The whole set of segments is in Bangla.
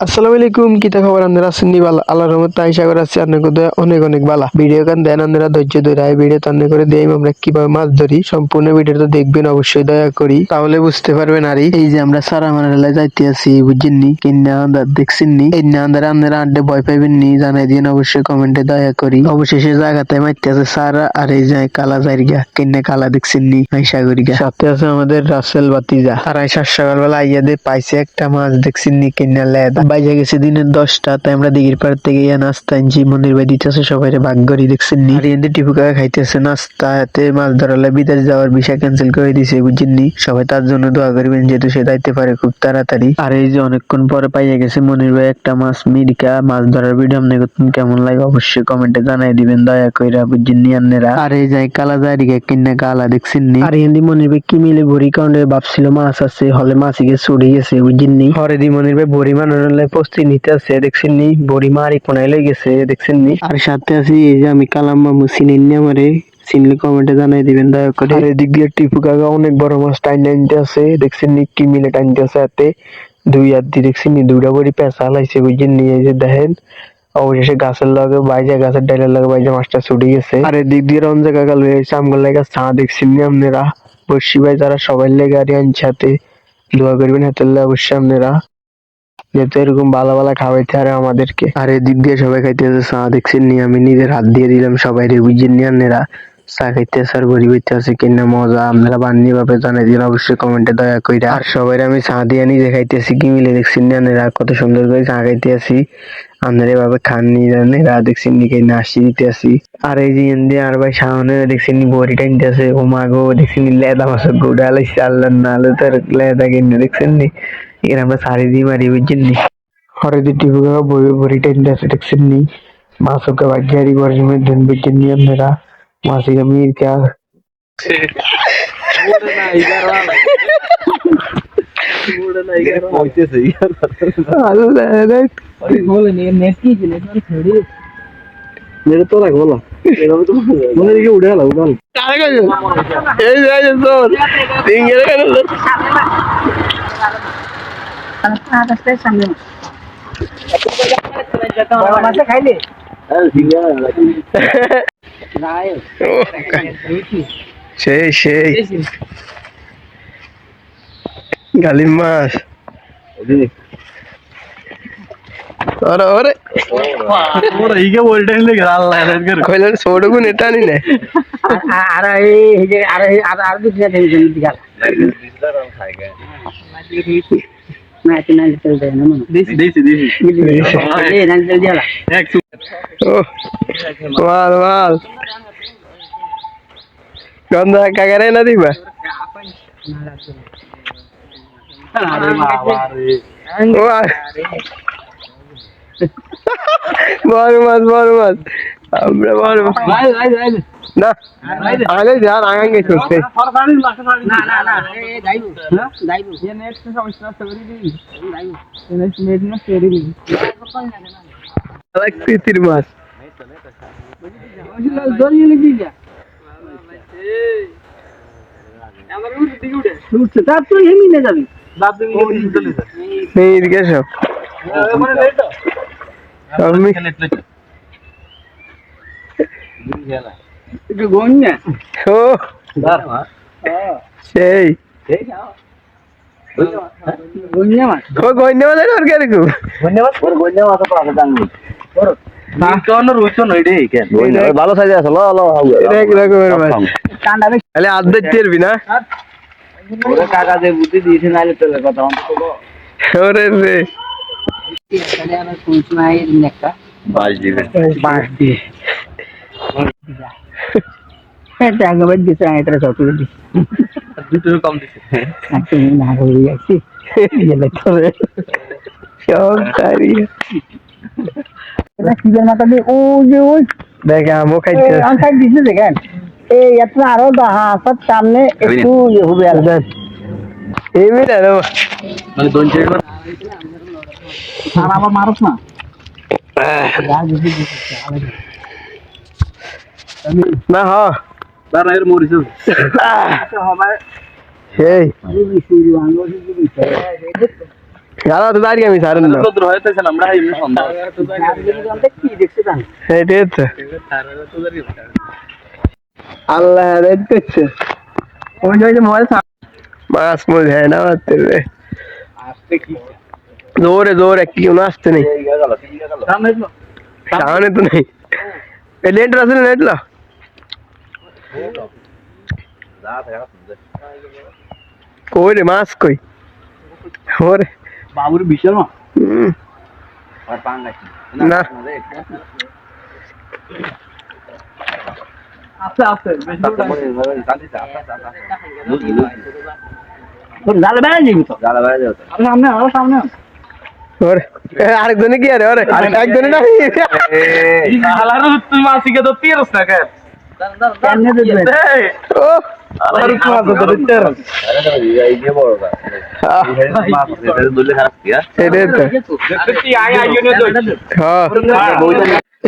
আসসালামু আলাইকুম, কিতা খবর? আপনারা আছেন নি? বালা আল্লাহর রহমতে আইসা করে আছি আপনার কোথায় অনেক অনেক বালা। ভিডিও গান দেন আপনারা ধৈর্য ধরে এই ভিডিও তান্নে করে দেই আমরা কিভাবে মাছ ধরি। সম্পূর্ণ ভিডিওটা দেখবেন অবশ্যই দয়া করি, তাহলে বুঝতে পারবেন। আর এই যে আমরা সারা মানালা যাইতে আছি, বুঝছেন নি? কিন্না আন্দার দেখছেন নি? এই না আন্দার আপনারা আড্ডে ভয় পাইবেন নি, জানাই দিন অবশ্যই কমেন্টে দয়া করি। অবশেষে জায়গাতে মাইতে আছে সারা, আর এই যে কালা জায়গা কিন্না কালা দেখছেন নি আইসা করি। সাথে আছে আমাদের রাসেল বাতিজা। আর আইসা সকালবেলা আইয়া দে পাইছে একটা মাছ দেখছেন নি কিন্না লেদা। বাইজা গেছে দিনের 10টা, তাই আমরা দিঘির পাড় থেকে ইয়া নাস্তা আনছি। মনির ভাই দিতেছে সবাই ভাগ করে দেখছেন নি। আর এদের টিপু কাকা খাইতেছে নাস্তা, এতে মাছ ধরালে বিদেশ যাওয়ার ভিসা ক্যান্সেল করে দিছে, বুঝছেন নি? সবাই তার জন্য দোয়া করবেন, যেহেতু সে যাইতে পারে খুব তাড়াতাড়ি। আর এই যে অনেকক্ষণ পরে পাইয়া গেছে মনির ভাই একটা মাছ মিরিকা। মাছ ধরার ভিডিও আপনি কেমন লাগে অবশ্যই কমেন্টে জানাই দিবেন দয়া কইরা, বুঝছেন নি আপনারা? আর এই যাই কালা জারিকা কিনা কালা দেখছেন নি। আর এন্দি মনির ভাই কি মিলে ভরি কারণে ভাবছিল মাছ আছে, হলে মাছ গিয়ে ছুড়ে গেছে, বুঝছেন নি? হরে দি মনির ভাই ভরি মানানোর প্রস্তুতি নিতে আছে, দেখছেন নি? ভরি মারি কোনায় লই গেছে, দেখছেন নি? আর সাথে আছি এই যে আমি কালাম মামু, চিনেন নি আমারে? চিনলে কমেন্টে জানাই দিবেন দয়া করে। আর এদিক দিয়ে টিপু কাকা অনেক বড় মাছ টাইনে আনতে আছে, দেখছেন নি? কি মিলে টাইনতে আছে হাতে দুই হাত দিয়ে, দেখছেন নি? দুইটা বড়ি পেঁচা লাইছে, বুঝছেন নি? এই যে দেখেন অবশেষে গাছের লগে বাইজা, গাছের ডাইলের লগে বাইজা মাছটা ছুটে গেছে। আর এদিক দিয়ে রঞ্জা কাকা লয়ে এসে আমগুলো লেগে চা দেখছেন নি আপনারা? বর্ষি ভাই যারা সবাই লেগে আর আনছে হাতে, দোয়া করবেন হাতের অবশ্যই আপনারা, যেহেতু এরকম ভালো ভালো খাওয়াইতে আরে আমাদেরকে। আর এদিক দিয়ে সবাই খাইতেছে চা দেখছেন নি? আমি নিজের হাত দিয়ে দিলাম সবাই রে, বুঝছেন নি আপনারা? চা খাইতেছে আর গরিব হইতেছে কিনা মজা, আপনারা বান্নি ভাবে জানাই দিন অবশ্যই কমেন্টে দয়া কইরা। আর সবাই আমি চা দিয়ে নিজে খাইতেছি কি মিলে, দেখছেন নি আপনারা? কত সুন্দর করে চা খাইতে আছি। আপনারা এভাবে খান নি জানেরা, দেখছেন নি? কে নাশি দিতে আছি। আর এই যে এনদি আর ভাই সামনে দেখছেন নি বড়ি টাইনতে আছে। ও মা গো, দেখছেন নি লেদা মাছ গোড়া লাইছে, আল্লাহ না আলো তার লেদা কিনে, দেখছেন নি? এর আমরা সারি দিয়ে মারি, বুঝছেন নি? হরে দি টিপু কাকা বড়ি টাইনতে আছে, দেখছেন নি? মাছকে ভাগ্যারি বড়ির মধ্যে, বুঝছেন নি আপনারা? মাছিকে মিরকা মেরে তো রাখবো না, মনে রেখে উঠে গেল উঠাল। এই যে তোর তিন কেন খাইলে সেই সেই গালিম মাছ। ওরে ওরে ওরে ইগে বলটাই লাগে আল্লাহ এর কইলেন ছোটগুন এটা নি না। আর এই যে আর দুই দিন দিগাল দিদারাম খাইগে না তিন দিন চল দেয় না দিছি এই না চল দিলা এক ও মাল মাল গন্ধ কাগারে না দিবা। আরে বাবা রে বড় মাছ আমরা বড় না আগে যার আগে চলছে না না না এই যাইবো যাইবো এ নেট সমস্যা করে দিই যাইবো নেট না করে দিই আরেক তিতির মাছ দড়িয়ে লাগি যা আমার উঠে দিকে উঠে তা তুই এমনি না যাবি বাপ তুমি চলে যা এই দিকে সব মানে নেট তো আমি একটু গন্যা ও সেই গন্যা মাছ ও গন্যা মাছ আর কে দেখো গন্যা মাছ ওর গন্যা মাছ তো আছে জানি ওর না কোন রুচো নই রে কেন ভালো সাইজ আছে ল ল এটা কি রকমের মাছ কান্ডা বে তাহলে আদ দেখতেরবি না ওরে কাকা যে বুদ্ধি দিয়েছে নালে তোর কথা অন্তত ওরে রে এখানে আমার কোচ নাই নেকা বাস দিয়ে এটা আগে বাদ দিছে এটা সব দিছে দুটো কম দিছে আচ্ছা না হই যাচ্ছে গেলে তোরে সব তারি এটা কিবের মাথা দিয়ে ও যে ওই দেখে আমও খাইছে আম খাই দিছে দেখেন এই এত আরো দাহা সব সামনে একটু হবে আর এই মিলা মানে দোন চার আর আবার মারছ না না হ তার এর মরিছ আচ্ছা হবে সেই গালা তো দাঁড়িয়ে আমি সারেন না এটাই তো আল্লাহ দেখতেছে ওই যে মোবাইল মাছ মুখ হ্যাঁ না মারতে জোরে জোরে কেউ না আসতে নেই সামনে তো নেই লেন্টার আছে না এটলা কই রে মাছ কই ওরে বাবুর বিশাল মা না আস্তে আস্তে জালে বেড়ে যাবি তো সামনে আরো সামনে ওরে আরেকজনে কি আরে ওরে একজনে না তুই মাসিকে তো তিরস না কেন ও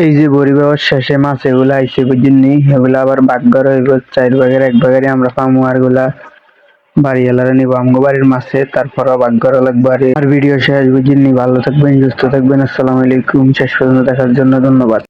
এই যে পরিবার শেষে মাছ এগুলা আইসে বুঝিনি এগুলা আবার ভাগ্য রইব 4 ভাগের 1 ভাগেরই আমরা পামু আর গুলা বাড়িওয়ালারা নিবো আমগো বাড়ির মাছে তারপরও ভাগ্য লাগবে আর ভিডিও শেষ বুঝিনি ভালো থাকবেন সুস্থ থাকবেন আসসালামু আলাইকুম শেষ পর্যন্ত দেখার জন্য ধন্যবাদ।